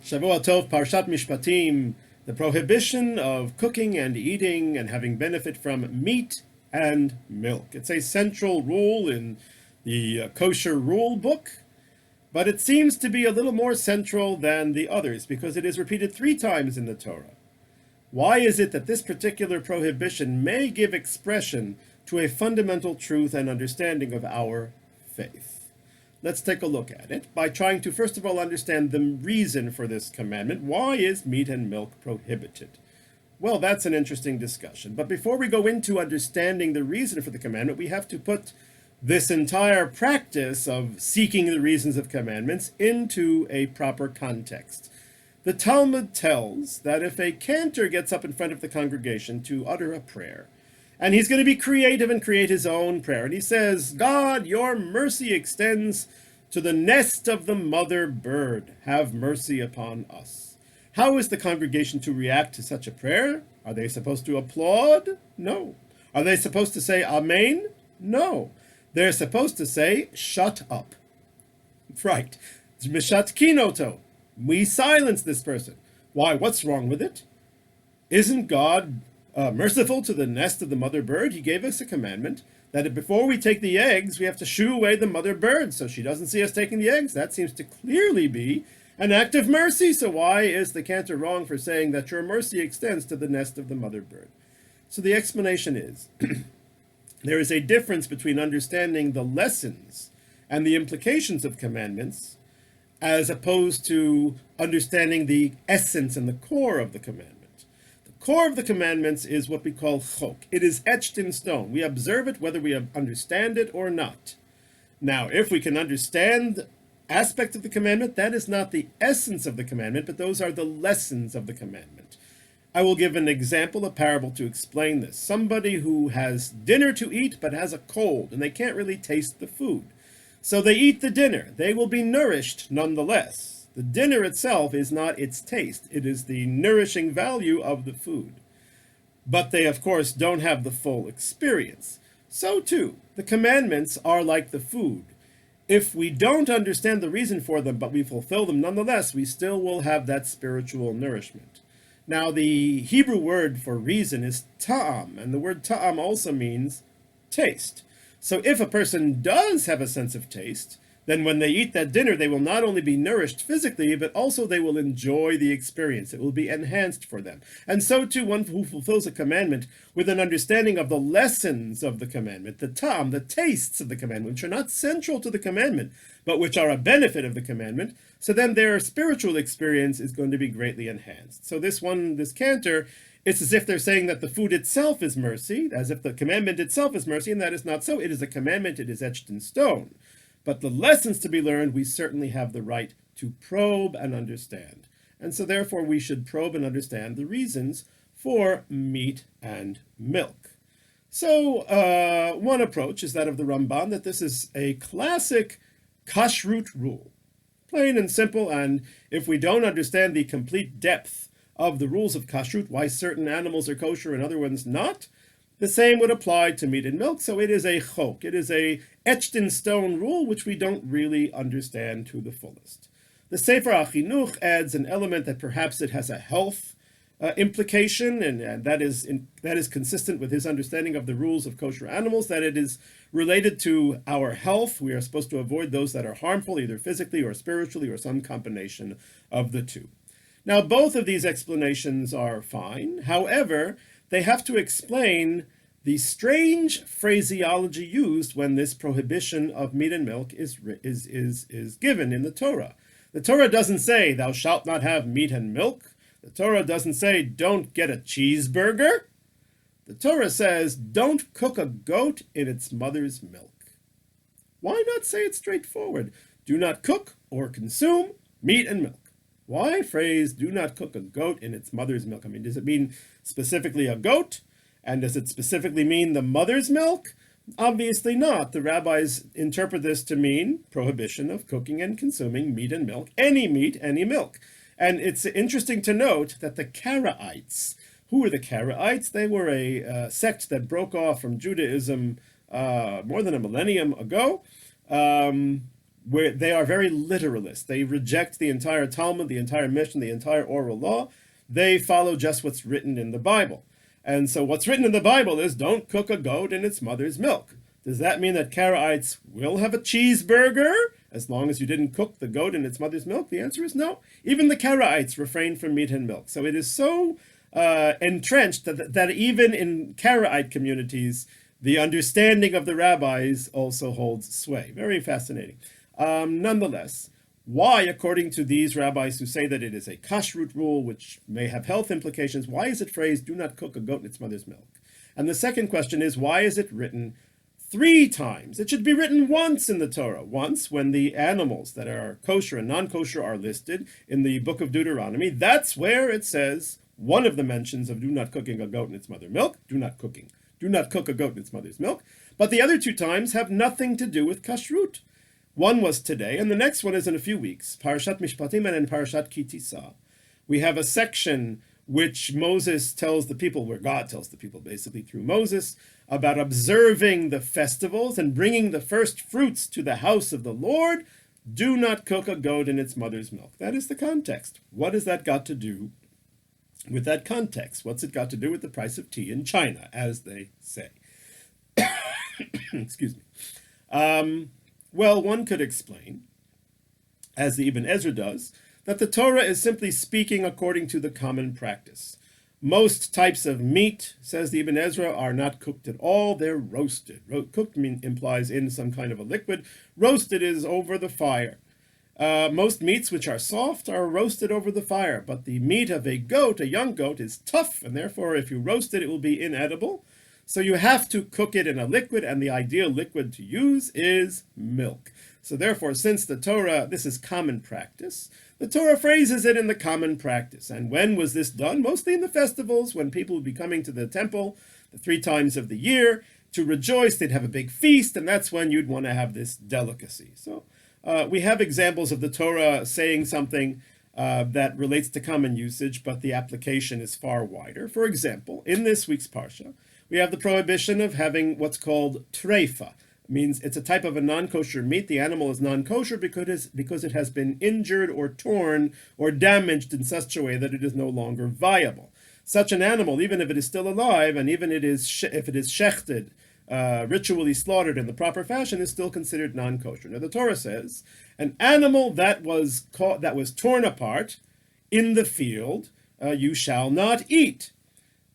Shavua Tov, Parshat Mishpatim, the prohibition of cooking and eating and having benefit from meat and milk. It's a central rule in the kosher rule book, but it seems to be a little more central than the others because it is repeated 3 times in the Torah. Why is it that this particular prohibition may give expression to a fundamental truth and understanding of our faith? Let's take a look at it by trying to first of all understand the reason for this commandment. Why is meat and milk prohibited? Well, that's an interesting discussion. But before we go into understanding the reason for the commandment, we have to put this entire practice of seeking the reasons of commandments into a proper context. The Talmud tells that if a cantor gets up in front of the congregation to utter a prayer, and he's going to be creative and create his own prayer, and he says, God, your mercy extends to the nest of the mother bird. Have mercy upon us. How is the congregation to react to such a prayer? Are they supposed to applaud? No. Are they supposed to say Amen? No. They're supposed to say, shut up. Right. Mishat kinoto. We silence this person. Why? What's wrong with it? Isn't God merciful to the nest of the mother bird? He gave us a commandment that before we take the eggs, we have to shoo away the mother bird so she doesn't see us taking the eggs. That seems to clearly be an act of mercy. So why is the cantor wrong for saying that your mercy extends to the nest of the mother bird? So the explanation is there is a difference between understanding the lessons and the implications of commandments as opposed to understanding the essence and the core of the commandment. The core of the commandments is what we call chok. It is etched in stone. We observe it whether we understand it or not. Now, if we can understand aspects of the commandment, that is not the essence of the commandment, but those are the lessons of the commandment. I will give an example, a parable to explain this. Somebody who has dinner to eat but has a cold and they can't really taste the food. So they eat the dinner. They will be nourished nonetheless. The dinner itself is not its taste. It is the nourishing value of the food. But they, of course, don't have the full experience. So, too, the commandments are like the food. If we don't understand the reason for them, but we fulfill them nonetheless, we still will have that spiritual nourishment. Now, the Hebrew word for reason is ta'am, and the word ta'am also means taste. So if a person does have a sense of taste, then when they eat that dinner, they will not only be nourished physically, but also they will enjoy the experience. It will be enhanced for them. And so too, one who fulfills a commandment with an understanding of the lessons of the commandment, the tam, the tastes of the commandment, which are not central to the commandment, but which are a benefit of the commandment, so then their spiritual experience is going to be greatly enhanced. So this cantor, it's as if they're saying that the food itself is mercy, as if the commandment itself is mercy, and that is not so. It is a commandment, it is etched in stone. But the lessons to be learned, we certainly have the right to probe and understand. And so therefore we should probe and understand the reasons for meat and milk. So one approach is that of the Ramban, that this is a classic kashrut rule. Plain and simple, and if we don't understand the complete depth of the rules of kashrut, why certain animals are kosher and other ones not, the same would apply to meat and milk. So it is a chok. It is a etched in stone rule which we don't really understand to the fullest. The Sefer HaChinuch adds an element that perhaps it has a health implication, and that is consistent with his understanding of the rules of kosher animals, that it is related to our health. We are supposed to avoid those that are harmful, either physically or spiritually or some combination of the two. Now, both of these explanations are fine. However, they have to explain the strange phraseology used when this prohibition of meat and milk is given in the Torah. The Torah doesn't say, thou shalt not have meat and milk. The Torah doesn't say, don't get a cheeseburger. The Torah says, don't cook a goat in its mother's milk. Why not say it straightforward? Do not cook or consume meat and milk. Why phrase, do not cook a goat in its mother's milk? I mean, does it mean specifically a goat? And does it specifically mean the mother's milk? Obviously not. The rabbis interpret this to mean prohibition of cooking and consuming meat and milk, any meat, any milk. And it's interesting to note that the Karaites, who were the Karaites? They were a sect that broke off from Judaism more than a millennium ago. where they are very literalist. They reject the entire Talmud, the entire Mishnah, the entire oral law. They follow just what's written in the Bible. And so what's written in the Bible is don't cook a goat in its mother's milk. Does that mean that Karaites will have a cheeseburger as long as you didn't cook the goat in its mother's milk? The answer is no. Even the Karaites refrain from meat and milk. So it is so entrenched that even in Karaite communities, the understanding of the rabbis also holds sway. Very fascinating. Nonetheless, why, according to these rabbis who say that it is a kashrut rule, which may have health implications, why is it phrased, do not cook a goat in its mother's milk? And the second question is, why is it written 3 times? It should be written once in the Torah. Once when the animals that are kosher and non-kosher are listed in the book of Deuteronomy. That's where it says, one of the mentions of do not cooking a goat in its mother's milk, do not cook a goat in its mother's milk. But the other 2 times have nothing to do with kashrut. One was today, and the next one is in a few weeks, Parshat Mishpatim and in Parshat Kitisa. We have a section which Moses tells the people, where God tells the people basically through Moses, about observing the festivals and bringing the first fruits to the house of the Lord. Do not cook a goat in its mother's milk. That is the context. What has that got to do with that context? What's it got to do with the price of tea in China, as they say? Excuse me. Well, one could explain, as the Ibn Ezra does, that the Torah is simply speaking according to the common practice. Most types of meat, says the Ibn Ezra, are not cooked at all, they're roasted. Cooked implies in some kind of a liquid. Roasted is over the fire. Most meats which are soft are roasted over the fire, but the meat of a goat, a young goat, is tough, and therefore if you roast it, it will be inedible. So you have to cook it in a liquid, and the ideal liquid to use is milk. So therefore, since the Torah, this is common practice, the Torah phrases it in the common practice. And when was this done? Mostly in the festivals, when people would be coming to the temple the 3 times of the year to rejoice. They'd have a big feast, and that's when you'd want to have this delicacy. So we have examples of the Torah saying something that relates to common usage, but the application is far wider. For example, in this week's Parsha, we have the prohibition of having what's called treifa. It means it's a type of a non-kosher meat. The animal is non-kosher because it has been injured or torn or damaged in such a way that it is no longer viable. Such an animal, even if it is still alive, and even if it is shechted, ritually slaughtered in the proper fashion, is still considered non-kosher. Now the Torah says, an animal that was torn apart in the field, you shall not eat.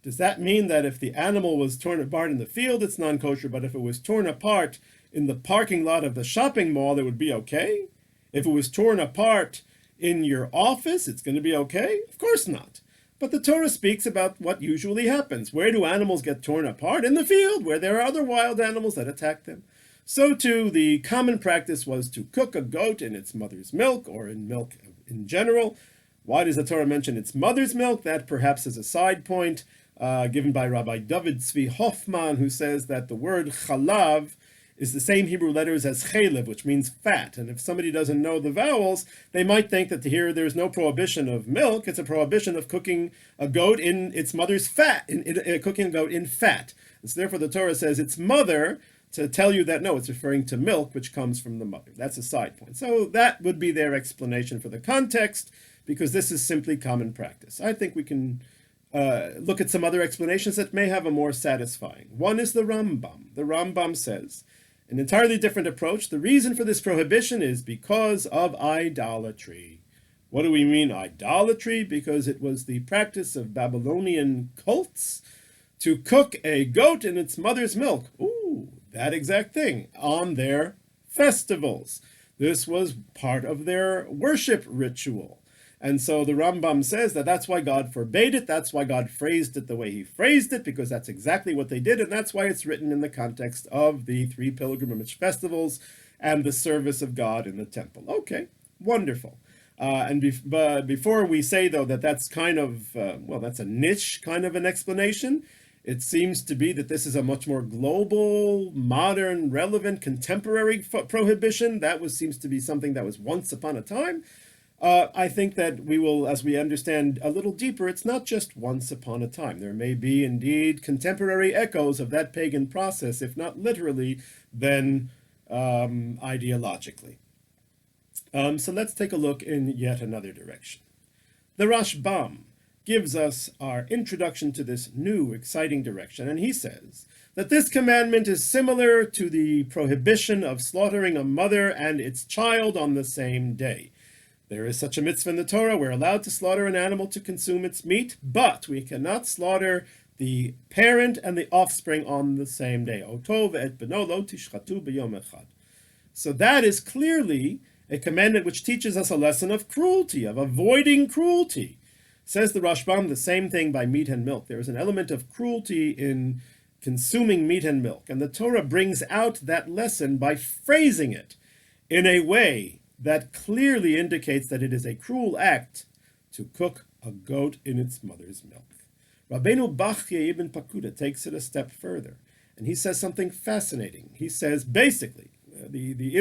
Does that mean that if the animal was torn apart in the field, it's non-kosher, but if it was torn apart in the parking lot of the shopping mall, it would be okay? If it was torn apart in your office, it's going to be okay? Of course not. But the Torah speaks about what usually happens. Where do animals get torn apart? In the field, where there are other wild animals that attack them. So too, the common practice was to cook a goat in its mother's milk, or in milk in general. Why does the Torah mention its mother's milk? That perhaps is a side point given by Rabbi David Tzvi Hoffman, who says that the word chalav is the same Hebrew letters as chelev, which means fat. And if somebody doesn't know the vowels, they might think that here there's no prohibition of milk. It's a prohibition of cooking a goat in its mother's fat, cooking a goat in fat. And so therefore the Torah says its mother to tell you that, no, it's referring to milk, which comes from the mother. That's a side point. So that would be their explanation for the context, because this is simply common practice. I think we can look at some other explanations that may have a more satisfying. One is the Rambam. The Rambam says, an entirely different approach. The reason for this prohibition is because of idolatry. What do we mean idolatry? Because it was the practice of Babylonian cults to cook a goat in its mother's milk. Ooh, that exact thing, on their festivals. This was part of their worship ritual. And so the Rambam says that that's why God forbade it, that's why God phrased it the way he phrased it, because that's exactly what they did, and that's why it's written in the context of the 3 pilgrimage festivals and the service of God in the temple. Okay, wonderful. But before we say, though, that that's kind of, that's a niche kind of an explanation, it seems to be that this is a much more global, modern, relevant, contemporary prohibition. Seems to be something that was once upon a time. I think that we will, as we understand a little deeper, it's not just once upon a time. There may be indeed contemporary echoes of that pagan process, if not literally, then ideologically. So let's take a look in yet another direction. The Rashbam gives us our introduction to this new exciting direction, and he says that this commandment is similar to the prohibition of slaughtering a mother and its child on the same day. There is such a mitzvah in the Torah. We're allowed to slaughter an animal to consume its meat, but we cannot slaughter the parent and the offspring on the same day. Otov et beno lo tishchatu b'yom echad. So that is clearly a commandment which teaches us a lesson of cruelty, of avoiding cruelty. Says the Rashbam the same thing by meat and milk. There is an element of cruelty in consuming meat and milk, and the Torah brings out that lesson by phrasing it in a way that clearly indicates that it is a cruel act to cook a goat in its mother's milk. Rabbeinu Bachya ibn Pakuda takes it a step further, and he says something fascinating. He says, basically, the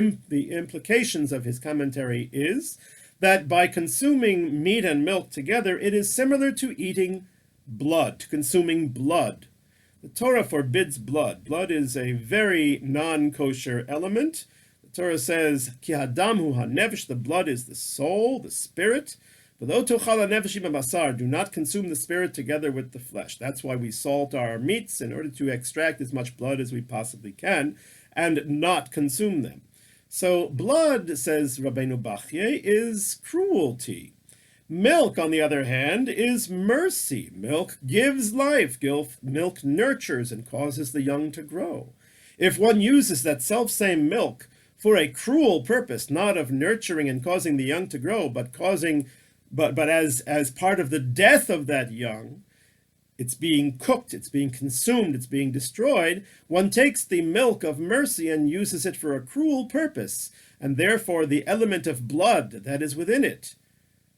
implications of his commentary is that by consuming meat and milk together, it is similar to eating blood, to consuming blood. The Torah forbids blood. Blood is a very non-kosher element. The Torah says, Ki hadam hu hanefesh, the blood is the soul, the spirit. Do not consume the spirit together with the flesh. That's why we salt our meats in order to extract as much blood as we possibly can and not consume them. So blood, says Rabbeinu Bachye, is cruelty. Milk, on the other hand, is mercy. Milk gives life. Milk nurtures and causes the young to grow. If one uses that self-same milk for a cruel purpose, not of nurturing and causing the young to grow, but as part of the death of that young, it's being cooked, it's being consumed, it's being destroyed, one takes the milk of mercy and uses it for a cruel purpose, and therefore the element of blood that is within it.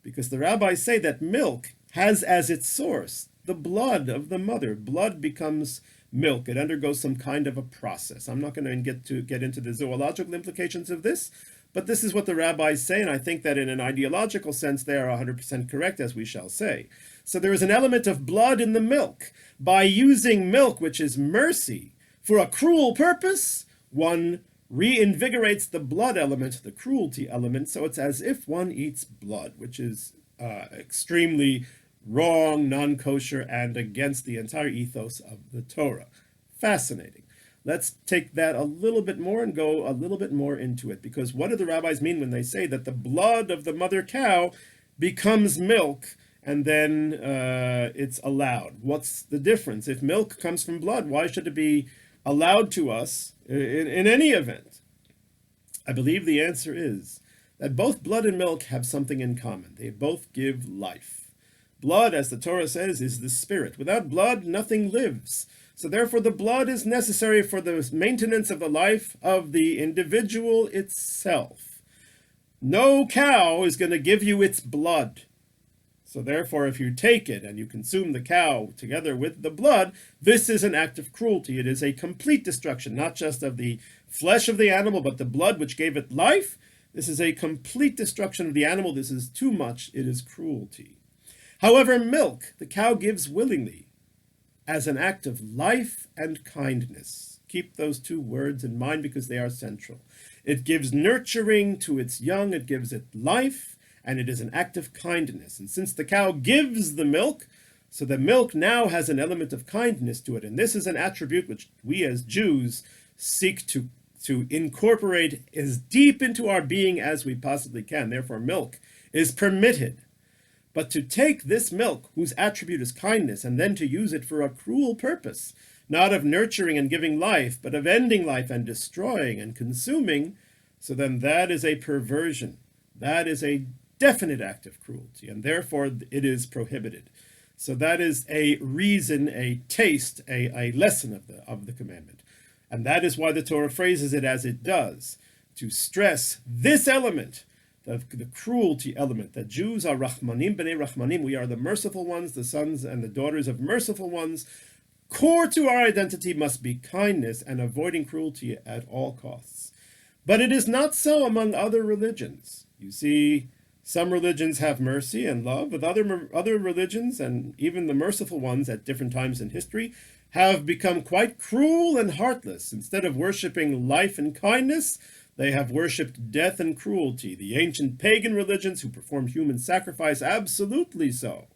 Because the rabbis say that milk has as its source the blood of the mother. Blood becomes milk. It undergoes some kind of a process. I'm not going to get into the zoological implications of this, but this is what the rabbis say, and I think that in an ideological sense they are 100% correct, as we shall say. So there is an element of blood in the milk. By using milk, which is mercy, for a cruel purpose, one reinvigorates the blood element, the cruelty element, so it's as if one eats blood, which is extremely wrong, non-kosher, and against the entire ethos of the Torah. Fascinating. Let's take that a little bit more and go a little bit more into it, because what do the rabbis mean when they say that the blood of the mother cow becomes milk and then it's allowed? What's the difference? If milk comes from blood, why should it be allowed to us in any event? I believe the answer is that both blood and milk have something in common. They both give life. Blood, as the Torah says, is the spirit. Without blood, nothing lives. So therefore, the blood is necessary for the maintenance of the life of the individual itself. No cow is going to give you its blood. So therefore, if you take it and you consume the cow together with the blood, this is an act of cruelty. It is a complete destruction, not just of the flesh of the animal, but the blood which gave it life. This is a complete destruction of the animal. This is too much. It is cruelty. However, milk, the cow gives willingly as an act of life and kindness. Keep those two words in mind because they are central. It gives nurturing to its young. It gives it life. And it is an act of kindness. And since the cow gives the milk, so the milk now has an element of kindness to it. And this is an attribute which we as Jews seek to incorporate as deep into our being as we possibly can. Therefore, milk is permitted. But to take this milk, whose attribute is kindness, and then to use it for a cruel purpose, not of nurturing and giving life, but of ending life and destroying and consuming, so then that is a perversion. That is a definite act of cruelty, and therefore it is prohibited. So that is a reason, a taste, a lesson of the commandment. And that is why the Torah phrases it as it does, to stress this element, the cruelty element, that Jews are Rahmanim b'nei Rahmanim, we are the merciful ones, the sons and the daughters of merciful ones. Core to our identity must be kindness and avoiding cruelty at all costs. But it is not so among other religions. You see, some religions have mercy and love, but other religions, and even the merciful ones at different times in history, have become quite cruel and heartless. Instead of worshiping life and kindness, They have worshipped death and cruelty. The ancient pagan religions who performed human sacrifice, absolutely so.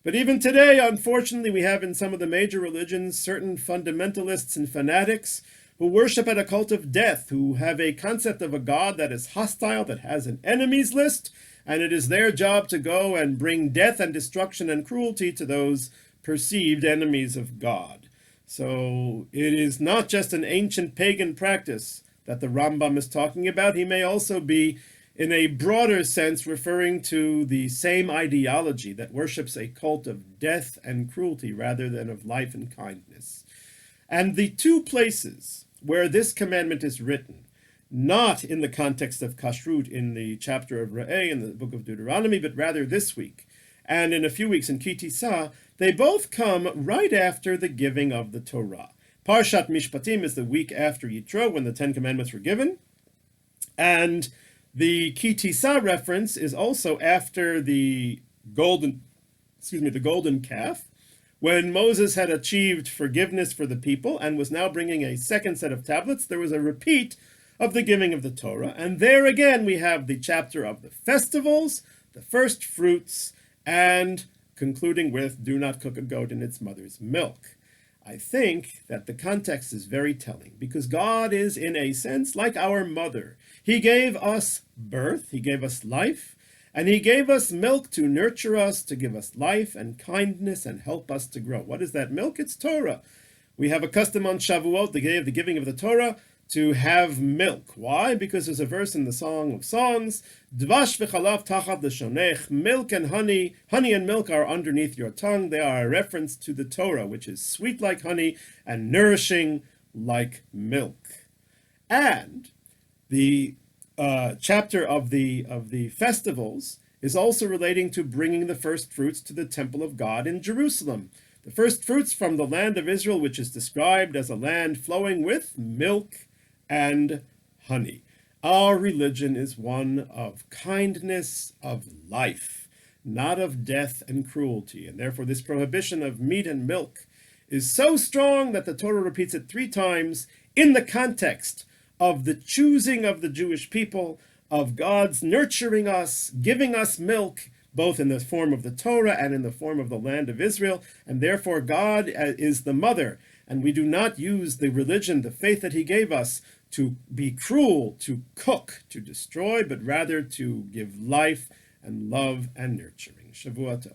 But even today, unfortunately, we have in some of the major religions certain fundamentalists and fanatics who worship at a cult of death, who have a concept of a God that is hostile, that has an enemies list, and it is their job to go and bring death and destruction and cruelty to those perceived enemies of God. So it is not just an ancient pagan practice that the Rambam is talking about. He may also be, in a broader sense, referring to the same ideology that worships a cult of death and cruelty rather than of life and kindness. And the two places where this commandment is written, not in the context of kashrut in the chapter of Re'eh in the book of Deuteronomy, but rather this week, and in a few weeks in Ki Tisa, they both come right after the giving of the Torah. Parsha Mishpatim is the week after Yitro, when the Ten Commandments were given, and the Ki Tisa reference is also after the golden calf, when Moses had achieved forgiveness for the people and was now bringing a second set of tablets. There was a repeat of the giving of the Torah, and there again we have the chapter of the festivals, the first fruits, and concluding with, do not cook a goat in its mother's milk. I think that the context is very telling, because God is, in a sense, like our mother. He gave us birth, he gave us life, and he gave us milk to nurture us, to give us life and kindness and help us to grow. What is that milk? It's Torah. We have a custom on Shavuot, the day of the giving of the Torah, to have milk. Why? Because there's a verse in the Song of Songs, Dvash v'chalav tachat l'shonech, milk and honey and milk are underneath your tongue. They are a reference to the Torah, which is sweet like honey and nourishing like milk. And the chapter of the festivals is also relating to bringing the first fruits to the temple of God in Jerusalem. The first fruits from the land of Israel, which is described as a land flowing with milk and honey. Our religion is one of kindness, of life, not of death and cruelty. And therefore this prohibition of meat and milk is so strong that the Torah repeats it 3 times in the context of the choosing of the Jewish people, of God's nurturing us, giving us milk, both in the form of the Torah and in the form of the land of Israel. And therefore God is the mother, and we do not use the religion, the faith that he gave us, to be cruel, to cook, to destroy, but rather to give life and love and nurturing. Shavua Tov.